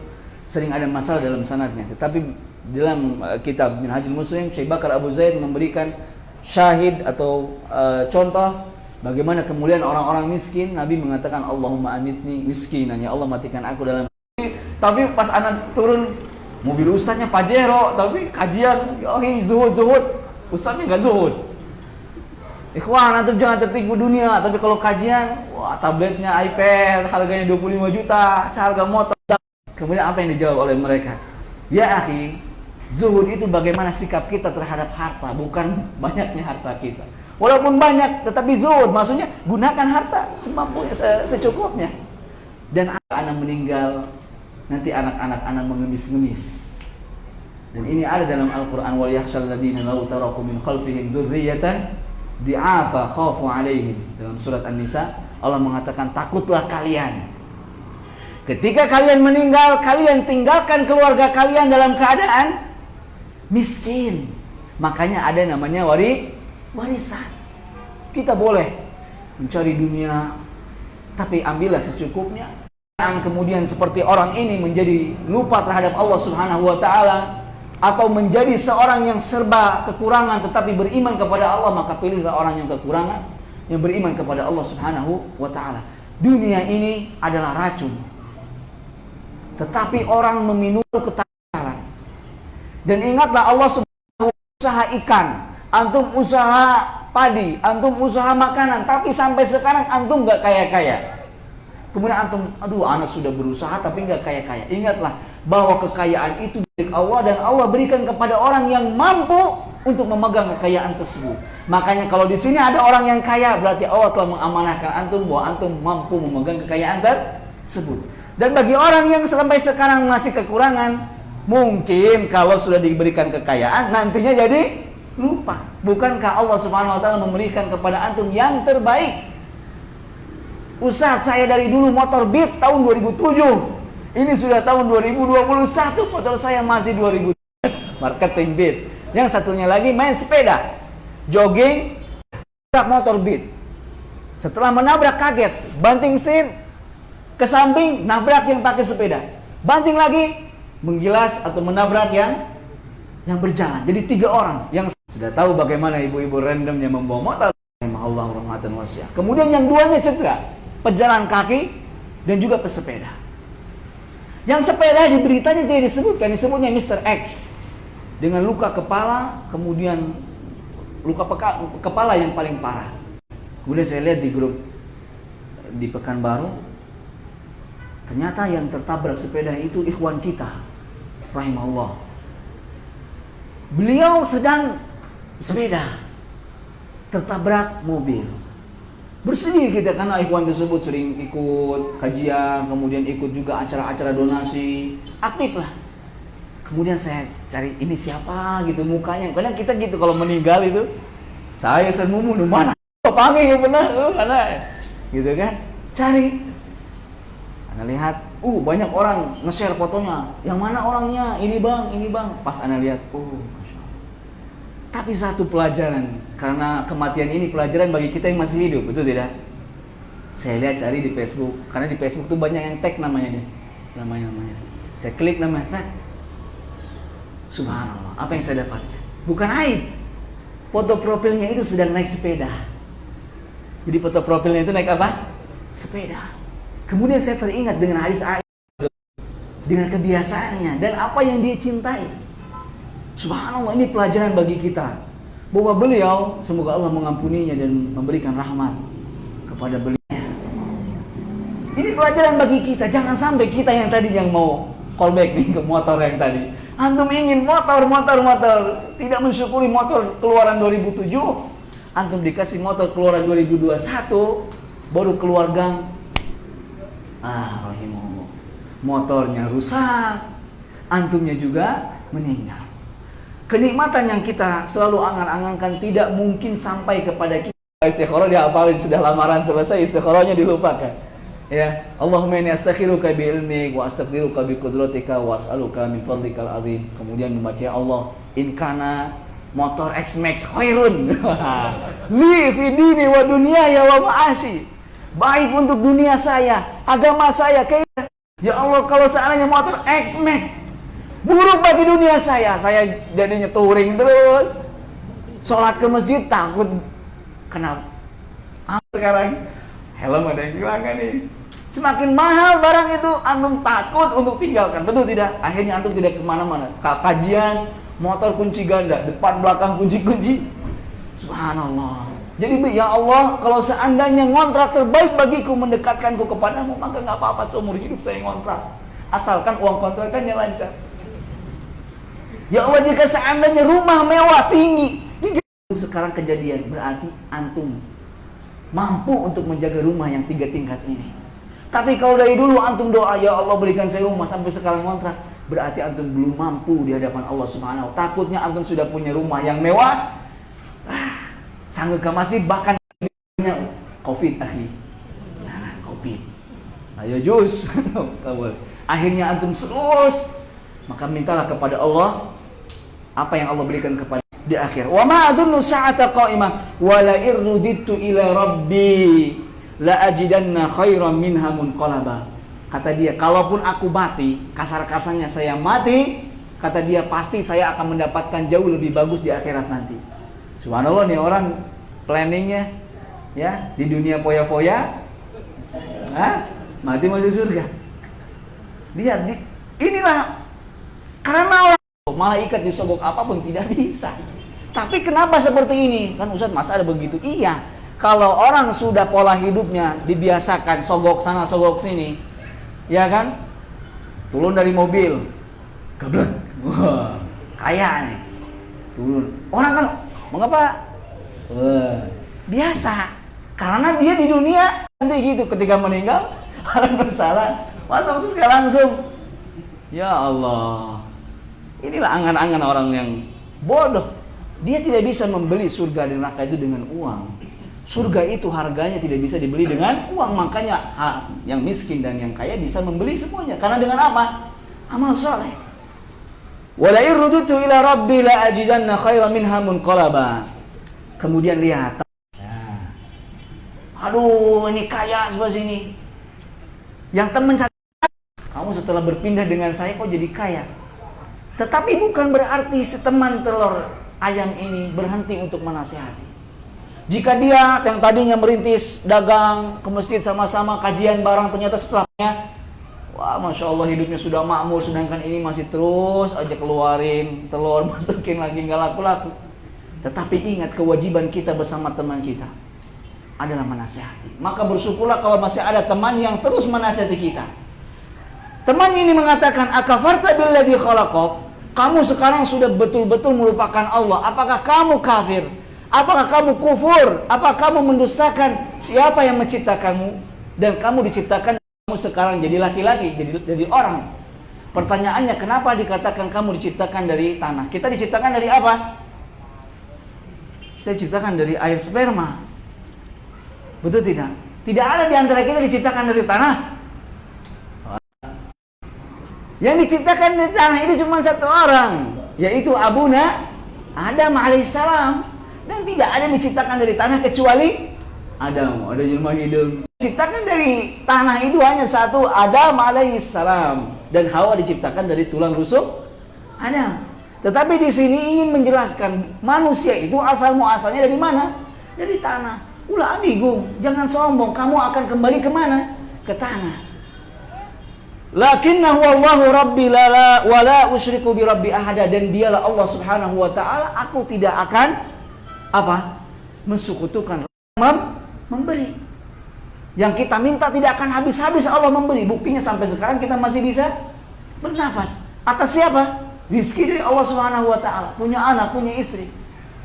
sering ada masalah dalam sanadnya. Tetapi dalam kitab Minhajul Muslim, Syekh Bakar Abu Zaid memberikan syahid atau contoh bagaimana kemuliaan orang-orang miskin. Nabi mengatakan Allahumma amitni miskinan, ya Allah matikan aku dalam. Tapi pas anak turun mobil ustaznya Pajero, tapi kajian zuhud, ustaznya nggak zuhud. Ikhwan, antum jangan tertipu dunia. Tapi kalau kajian, wah tabletnya iPad harganya 25 juta, seharga motor. Kemudian apa yang dijawab oleh mereka? Ya akhi, zuhud itu bagaimana sikap kita terhadap harta, bukan banyaknya harta kita. Walaupun banyak, tetapi zuhud maksudnya gunakan harta semampunya, secukupnya. Dan anak meninggal, nanti anak-anak mengemis-ngemis. Dan ini ada dalam Al-Quran, wal yakhshal ladzina law taraku min khalfihim dzurriyyatan di'afa khafu 'alaihim. Dalam surat An-Nisa Allah mengatakan, takutlah kalian ketika kalian meninggal, kalian tinggalkan keluarga kalian dalam keadaan miskin. Makanya ada namanya warisan. Kita boleh mencari dunia, tapi ambillah secukupnya. Kemudian seperti orang ini menjadi lupa terhadap Allah Subhanahu wa ta'ala, atau menjadi seorang yang serba kekurangan tetapi beriman kepada Allah, maka pilihlah orang yang kekurangan, yang beriman kepada Allah Subhanahu wa ta'ala. Dunia ini adalah racun, tetapi orang meminum ketasaran. Dan ingatlah Allah Subhanahu wa ta'ala usaha ikan, antum usaha padi, antum usaha makanan, tapi sampai sekarang antum gak kaya-kaya. Kemudian antum, aduh anak sudah berusaha tapi gak kaya-kaya. Ingatlah bahwa kekayaan itu milik Allah, dan Allah berikan kepada orang yang mampu untuk memegang kekayaan tersebut. Makanya kalau di sini ada orang yang kaya, berarti Allah telah mengamanahkan antum bahwa antum mampu memegang kekayaan tersebut. Dan bagi orang yang sampai sekarang masih kekurangan, mungkin kalau sudah diberikan kekayaan nantinya jadi lupa. Bukankah Allah Subhanahu wa ta'ala memberikan kepada antum yang terbaik? Ustaz, saya dari dulu motor Beat tahun 2007. Ini sudah tahun 2021, motor saya masih 2000. Marketing Beat. Yang satunya lagi main sepeda, jogging, nabrak motor Beat. Setelah menabrak kaget, banting setir ke samping, nabrak yang pakai sepeda. Banting lagi, menggilas atau menabrak yang berjalan. Jadi 3 orang yang sudah tahu bagaimana ibu-ibu random yang membawa motor. Allah rahmatan wasi'ah. Kemudian yang 2-nya cedera, pejalan kaki dan juga pesepeda. Yang sepeda di beritanya tidak disebutkan, disebutnya Mr. X dengan luka kepala, kemudian luka kepala yang paling parah. Kemudian saya lihat di grup di Pekanbaru, ternyata yang tertabrak sepeda itu ikhwan kita, rahimahullah. Beliau sedang sepeda, tertabrak mobil. Bersedih kita karena ikhwan tersebut sering ikut kajian, kemudian ikut juga acara-acara donasi, aktif lah. Kemudian saya cari ini siapa gitu mukanya. Kadang kita gitu kalau meninggal itu, saya Mumun mana? Panggil benar, mana? Gitu kan? Cari. Anda lihat, banyak orang nge-share fotonya. Yang mana orangnya? Ini bang. Pas Anda lihat, Masya Allah. Tapi satu pelajaran, karena kematian ini pelajaran bagi kita yang masih hidup, betul tidak? Saya lihat cari di Facebook, karena di Facebook tuh banyak yang tag namanya. Saya klik namanya, tag. Subhanallah, apa yang saya dapat? Bukan aib. Foto profilnya itu sedang naik sepeda. Jadi foto profilnya itu naik apa? Sepeda. Kemudian saya teringat dengan hadis Aisyah, dengan kebiasaannya dan apa yang dia cintai. Subhanallah, ini pelajaran bagi kita bahwa beliau, semoga Allah mengampuninya dan memberikan rahmat kepada beliau. Ini pelajaran bagi kita. Jangan sampai kita yang tadi yang mau callback nih ke motor yang tadi. Antum ingin motor, tidak mensyukuri motor keluaran 2007. Antum dikasih motor keluaran 2021, baru keluar gang, Rahimahullah. Motornya rusak, antumnya juga meninggal. Kenikmatan yang kita selalu angan-angankan tidak mungkin sampai kepada kita. Istikharah dihafalin, sudah lamaran selesai, istikharahnya dilupakan. Ya, Allahumma inni astakhiruka bi ilmik wa astaghfiruka bi qudratika wa as'aluka min fadlikal azim. Kemudian membaca ya Allah, in kana motor X-Max khairun li fi dini wa dunyaya wa ma'ashi. Baik untuk dunia saya, agama saya. Ya Allah, kalau seandainya motor X-Max buruk bagi dunia saya jadinya touring terus. Sholat ke masjid takut kenapa? Sekarang helm ada yang hilang kan nih. Semakin mahal barang itu, antum takut untuk tinggalkan, betul tidak? Akhirnya antum tidak kemana-mana. Kajian, motor kunci ganda, depan belakang kunci-kunci. Subhanallah. Jadi ya Allah, kalau seandainya ngontrak terbaik bagiku mendekatkanku kepadamu, maka nggak apa-apa seumur hidup saya ngontrak, asalkan uang kontrakannya lancar. Ya Allah, jika seandainya rumah mewah tinggi, sekarang kejadian, berarti antum mampu untuk menjaga rumah yang 3 tingkat ini. Tapi kalau dari dulu antum doa, ya Allah berikan saya rumah, sampai sekarang ngontrak, berarti antum belum mampu di hadapan Allah Subhanahu. Takutnya antum sudah punya rumah yang mewah, sanggup ke masjid, bahkan COVID akhi. Nah, COVID. Ayo jus. Akhirnya antum terus, maka mintalah kepada Allah apa yang Allah berikan kepada di akhir. Wa ma adzunnu sa'ata qa'imah wa la irruditu ila rabbi la ajidanna khairan minha munqalaba. Kata dia, kalaupun aku mati, kasar-kasarnya saya mati, kata dia pasti saya akan mendapatkan jauh lebih bagus di akhirat nanti. Subhanallah, nih orang planningnya ya di dunia foya-foya, mati masuk surga. Lihat, inilah karena orang malaikat disogok apapun tidak bisa. Tapi kenapa seperti ini? Kan Ustaz, masa ada begitu? Iya, kalau orang sudah pola hidupnya dibiasakan sogok sana sogok sini, ya kan? Turun dari mobil, gablek, wah, kaya nih. Turun, orang kan mengapa? Biasa, karena dia di dunia nanti gitu, ketika meninggal orang bersalah masuk surga langsung. Ya Allah, inilah angan-angan orang yang bodoh. Dia tidak bisa membeli surga dan neraka itu dengan uang. Surga itu harganya tidak bisa dibeli dengan uang. Makanya yang miskin dan yang kaya bisa membeli semuanya. Karena dengan apa? Amal saleh. Wala irrudutu ila rabbi la ajidanna khairan minha munqalaba. Kemudian lihat. Aduh, ini kaya sebelah sini. Yang teman kamu setelah berpindah dengan saya kok jadi kaya. Tetapi bukan berarti seteman telur ayam ini berhenti untuk menasihati. Jika dia yang tadinya merintis dagang ke masjid sama-sama kajian barang, ternyata setelahnya, wah Masya Allah hidupnya sudah makmur, sedangkan ini masih terus aja keluarin telur, masukin lagi nggak laku-laku. Tetapi ingat, kewajiban kita bersama teman kita adalah menasihati. Maka bersyukurlah kalau masih ada teman yang terus menasihati kita. Teman ini mengatakan, akafarta billadzi khalaqak. Kamu sekarang sudah betul-betul melupakan Allah. Apakah kamu kafir? Apakah kamu kufur? Apakah kamu mendustakan siapa yang menciptakanmu? Dan kamu diciptakan, kamu sekarang jadi laki-laki, jadi orang. Pertanyaannya, kenapa dikatakan kamu diciptakan dari tanah? Kita diciptakan dari apa? Kita diciptakan dari air sperma. Betul tidak? Tidak ada di antara kita diciptakan dari tanah. Yang diciptakan dari tanah itu cuma satu orang, yaitu Abuna Adam alaihissalam. Dan tidak ada yang diciptakan dari tanah kecuali Adam. Ada jelma hidung. Diciptakan dari tanah itu hanya satu, Adam alaihissalam. Dan Hawa diciptakan dari tulang rusuk Adam. Tetapi di sini ingin menjelaskan manusia itu asal muasalnya dari mana? Dari tanah. Ulah adigung, jangan sombong. Kamu akan kembali kemana? Ke tanah. Lakinnahu wallahu rabbi la wala usyriku bi rabbi ahada. Dan dialah Allah Subhanahu wa taala, aku tidak akan mensekutukan memberi. Yang kita minta tidak akan habis-habis Allah memberi. Buktinya sampai sekarang kita masih bisa bernafas. Atas siapa? Rizki dari Allah Subhanahu wa taala. Punya anak, punya istri.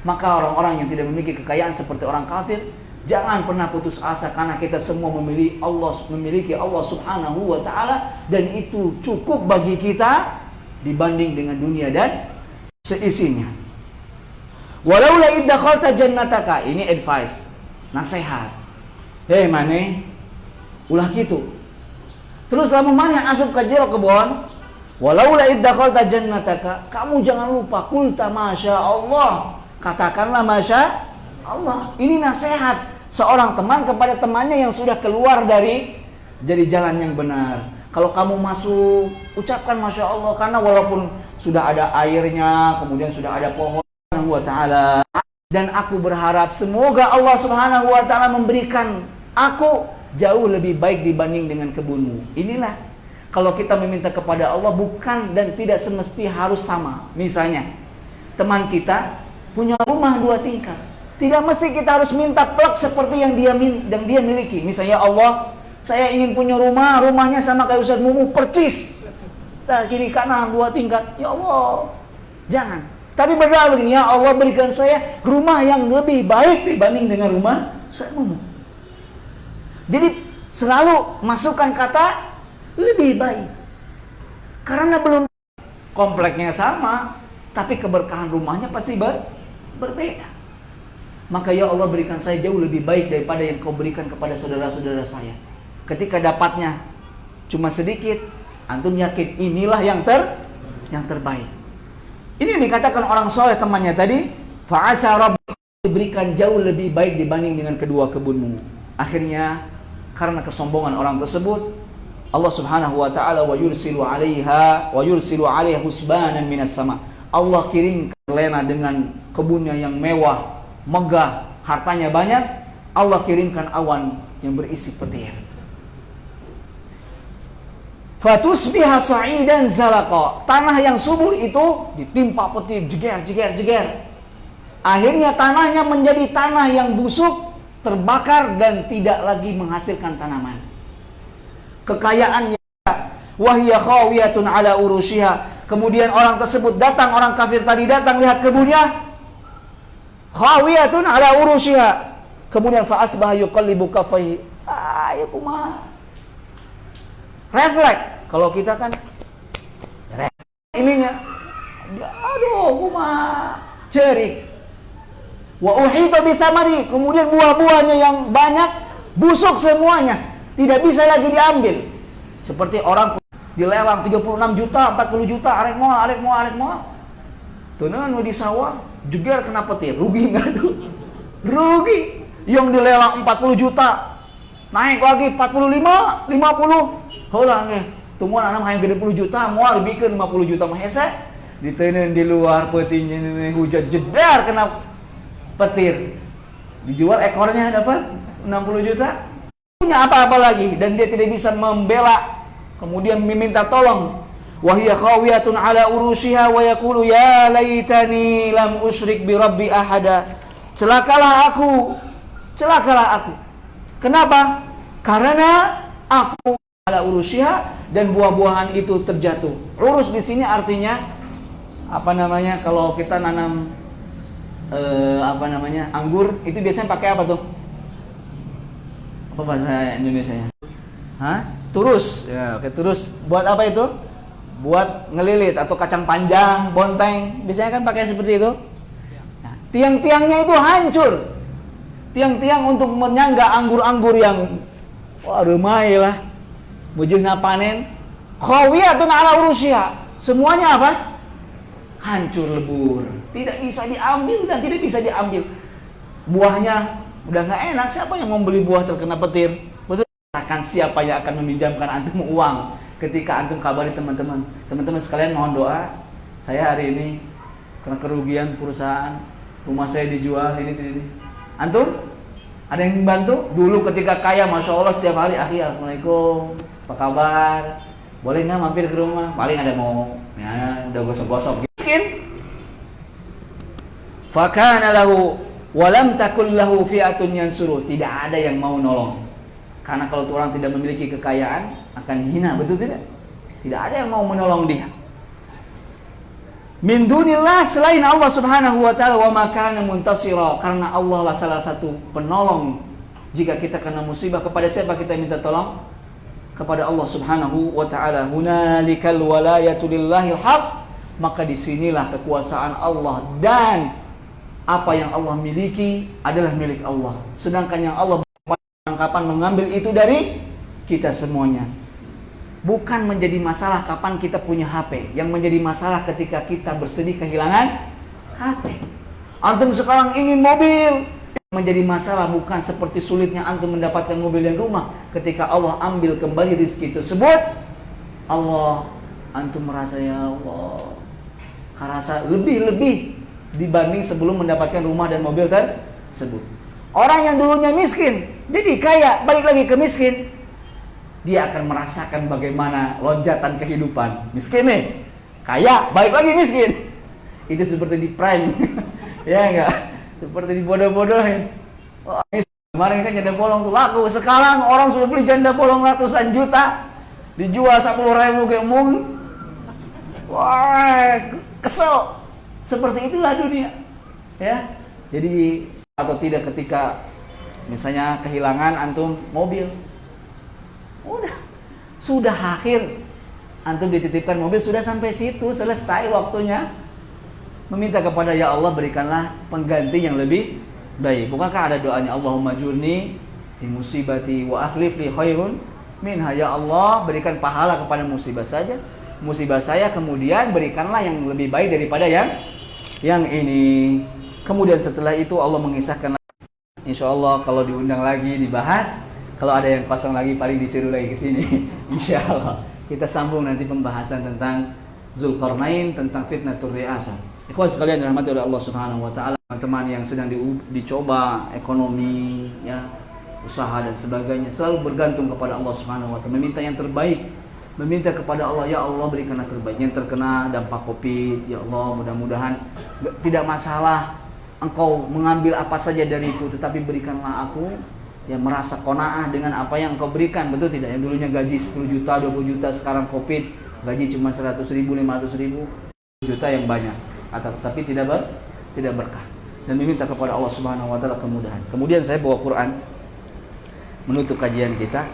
Maka orang-orang yang tidak memiliki kekayaan seperti orang kafir, Jangan pernah putus asa, karena kita semua memiliki Allah Subhanahu wa ta'ala, dan itu cukup bagi kita dibanding dengan dunia dan seisinya. Walaula id dakhalta jannataka, ini advice, nasihat. Mane ulah gitu. Terus lamun maneh asup ka jero kebon, walaula id dakhalta jannataka, kamu jangan lupa qulta masya Allah, katakanlah masya Allah. Ini nasihat seorang teman kepada temannya yang sudah keluar dari jalan yang benar. Kalau kamu masuk, ucapkan masya Allah, karena walaupun sudah ada airnya, kemudian sudah ada pohon wa ta'ala, dan aku berharap semoga Allah Subhanahu wa ta'ala memberikan aku jauh lebih baik dibanding dengan kebunmu. Inilah kalau kita meminta kepada Allah, bukan dan tidak semesti harus sama. Misalnya teman kita punya rumah 2 tingkat, tidak mesti kita harus minta plek seperti yang dia miliki. Misalnya, Allah, saya ingin punya rumahnya sama kayak Ustaz Mumu, percis, kiri kanan 2 tingkat. Ya Allah, jangan. Tapi berdoa begini, ya Allah, berikan saya rumah yang lebih baik dibanding dengan rumah Ustaz Mumu. Jadi selalu masukkan kata lebih baik, karena belum kompleknya sama, tapi keberkahan rumahnya pasti berbeda. Maka ya Allah, berikan saya jauh lebih baik daripada yang kau berikan kepada saudara-saudara saya. Ketika dapatnya cuma sedikit, antum yakin inilah yang terbaik. Ini dikatakan orang soleh temannya tadi, fa'asa rabbi, diberikan jauh lebih baik dibanding dengan kedua kebunmu. Akhirnya karena kesombongan orang tersebut, Allah Subhanahu wa ta'ala wa yursilu 'alaiha husbanan minas sama. Allah kirim lena dengan kebunnya yang mewah, megah, hartanya banyak. Allah kirimkan awan yang berisi petir. Fatusbiha sa'idan zalaqa. Tanah yang subur itu ditimpa petir, jeger. Akhirnya tanahnya menjadi tanah yang busuk, terbakar, dan tidak lagi menghasilkan tanaman. Kekayaannya wahya khawiyatun ala urushiha. Kemudian orang tersebut datang, orang kafir tadi datang lihat kebunnya, khawiyatun ala urushiha. Kemudian fa asbaha yuqallibu kaffayhi. Ayo kumaha? Refleks. Kalau kita kan ininya, aduh kumaha? Cerik. Wa uhita bi thamari. Kemudian buah-buahnya yang banyak busuk semuanya, tidak bisa lagi diambil. Seperti orang dilelang 36 juta, 40 juta, arek moal. Tunan di sawah jeger kena petir, rugi enggak tuh? Rugi. Yang dilelang 40 juta, naik lagi 45, 50. Heula ge. Tumuan anak hayang gede 10 juta, moal bikeun 50 juta mah hese. Diteuneun di luar peutingnya hujan jedar kena petir. Dijual ekornya dapat 60 juta. Punya apa-apa lagi, dan dia tidak bisa membela, kemudian meminta tolong. Wahya khawiyatun ala urushiha wa yaqulu ya laitani lam usyrik bi rabbi ahada. Celakalah aku. Kenapa? Karena aku ala urushiha, dan buah-buahan itu terjatuh. Urus di sini artinya kalau kita nanam anggur, itu biasanya pakai apa tuh? Apa bahasa Indonesianya? Turus. Ya, oke, turus. Buat apa itu? Buat ngelilit, atau kacang panjang, bonteng. Biasanya kan pakai seperti itu. Nah, tiang-tiangnya itu hancur. Tiang-tiang untuk menyangga anggur-anggur yang remai lah. Bujurna panen. Khawiyatun ala urushiha. Semuanya apa? Hancur lebur. Tidak bisa diambil dan tidak bisa diambil. Buahnya udah nggak enak. Siapa yang mau beli buah terkena petir? Betul. Akan siapa yang akan meminjamkan antum uang ketika antum kabari teman-teman. Teman-teman sekalian, mohon doa. Saya hari ini kena kerugian perusahaan, rumah saya dijual, ini. Antum ada yang bantu? Dulu ketika kaya, masya Allah, setiap hari, akhi, assalamualaikum, apa kabar? Boleh nggak mampir ke rumah? Paling ada mau, ya udah gosok-gosok. Miskin. Fakana lahu walam takul lahu fi'atun yansuru. Tidak ada yang mau nolong. Karena kalau orang tidak memiliki kekayaan akan hina, betul tidak? Tidak ada yang mau menolong dia. Min dunillah, selain Allah Subhanahu wa ta'ala, wa ma kana muntasira, karena Allah lah salah satu penolong Jika kita kena musibah, kepada siapa kita minta tolong? Kepada Allah Subhanahu wa ta'ala. Hunalikal walayatu lillahil haq. Maka disinilah kekuasaan Allah, dan apa yang Allah miliki adalah milik Allah. Sedangkan yang Allah kapan mengambil itu dari kita semuanya. Bukan menjadi masalah kapan kita punya HP. Yang menjadi masalah ketika kita bersedih kehilangan HP. Antum sekarang ingin mobil. Yang menjadi masalah bukan seperti sulitnya antum mendapatkan mobil dan rumah. Ketika Allah ambil kembali rezeki tersebut, Allah, antum merasa, ya Allah, merasa lebih dibanding sebelum mendapatkan rumah dan mobil tersebut. Orang yang dulunya miskin jadi kaya, balik lagi ke miskin, dia akan merasakan bagaimana lonjatan kehidupan. Miskin nih, kaya, balik lagi miskin. Itu seperti di prime. Ya enggak? Seperti dibodoh-bodohin. Oh, kemarin kan janda bolong tuh laku, sekarang orang sudah beli janda bolong ratusan juta, dijual 10.000 kayak mung. Wah, kesel. Seperti itulah dunia. Ya. Jadi atau tidak ketika misalnya kehilangan antum mobil. Sudah akhir antum dititipkan mobil, sudah sampai situ, selesai waktunya. Meminta kepada ya Allah, berikanlah pengganti yang lebih baik. Bukankah ada doanya, Allahumma jurni fi musibati wa akhlif li khairun minha. Ya Allah, berikan pahala kepada musibah saya, kemudian berikanlah yang lebih baik daripada yang ini. Kemudian setelah itu Allah mengisahkan, insya Allah kalau diundang lagi dibahas. Kalau ada yang kosong lagi paling disuruh lagi ke sini. Insya Allah kita sambung nanti pembahasan tentang Zulkarnain, tentang fitnatur ri'asah. Ikhwan sekalian dirahmati oleh Allah Subhanahu wa taala, teman-teman yang sedang dicoba ekonomi, ya, usaha dan sebagainya, selalu bergantung kepada Allah Subhanahu wa taala, meminta yang terbaik, meminta kepada Allah, ya Allah berikanlah terbaik. Yang terkena dampak Covid, ya Allah mudah-mudahan tidak masalah Engkau mengambil apa saja dariku, tetapi berikanlah aku yang merasa qanaah dengan apa yang Engkau berikan. Betul tidak? Yang dulunya gaji 10 juta, 20 juta, sekarang Covid gaji cuma 100.000, 500.000, juta yang banyak, tapi tidak berkah. Dan meminta kepada Allah Subhanahu wa taala kemudahan. Kemudian saya bawa Quran menutup kajian kita.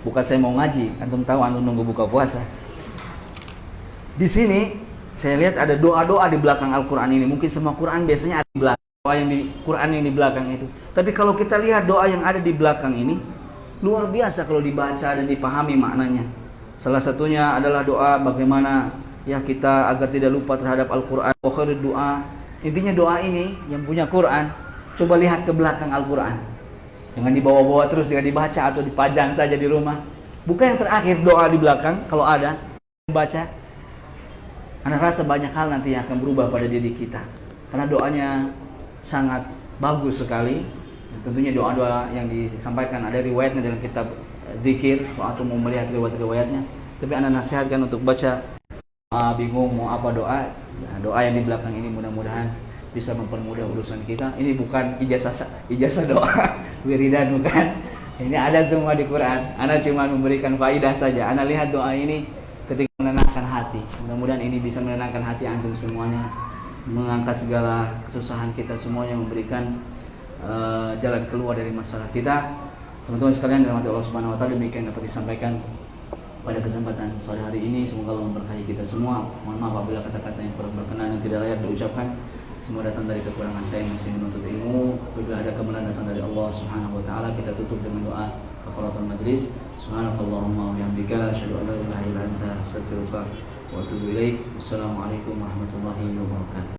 Bukan saya mau ngaji, antum tahu antum nunggu buka puasa. Di sini saya lihat ada doa-doa di belakang Al-Qur'an ini. Mungkin semua Quran biasanya ada di belakang, doa yang di Quran yang di belakang itu. Tapi kalau kita lihat doa yang ada di belakang ini luar biasa kalau dibaca dan dipahami maknanya. Salah satunya adalah doa bagaimana ya kita agar tidak lupa terhadap Al-Qur'an. Doa. Intinya doa ini yang punya Quran, coba lihat ke belakang Al-Qur'an. Jangan dibawa-bawa terus, jangan dibaca atau dipajang saja di rumah. Bukan yang terakhir doa di belakang, kalau ada baca. Anda rasa banyak hal nanti yang akan berubah pada diri kita. Karena doanya sangat bagus sekali. Tentunya doa-doa yang disampaikan ada riwayatnya dalam kitab zikir, atau mau melihat riwayat-riwayatnya. Tapi Anda nasihatkan untuk baca. Bingung mau apa doa? Nah, doa yang di belakang ini mudah-mudahan bisa mempermudah urusan kita. Ini bukan ijazah doa, wiridan bukan. Ini ada semua di Quran. Ana cuma memberikan faidah saja. Ana lihat doa ini ketika menenangkan hati. Mudah-mudahan ini bisa menenangkan hati antum semuanya, mengangkat segala kesusahan kita semuanya, memberikan jalan keluar dari masalah kita. Teman-teman sekalian dirahmati Allah Subhanahu wa taala, demikian dapat disampaikan pada kesempatan sore hari ini. Semoga Allah memberkahi kita semua. Mohon maaf apabila kata-kata yang kurang berkenan dan tidak layak diucapkan. Semua datang dari kekurangan saya masih menuntut ilmu. Apabila ada kebenaran datang dari Allah Subhanahu wa taala, kita tutup dengan doa kafaratul majlis. Subhanakallahumma wa bihamdika asyhadu an la ilaha illa anta astaghfiruka wa atubu ilaik. Wassalamualaikum warahmatullahi wabarakatuh.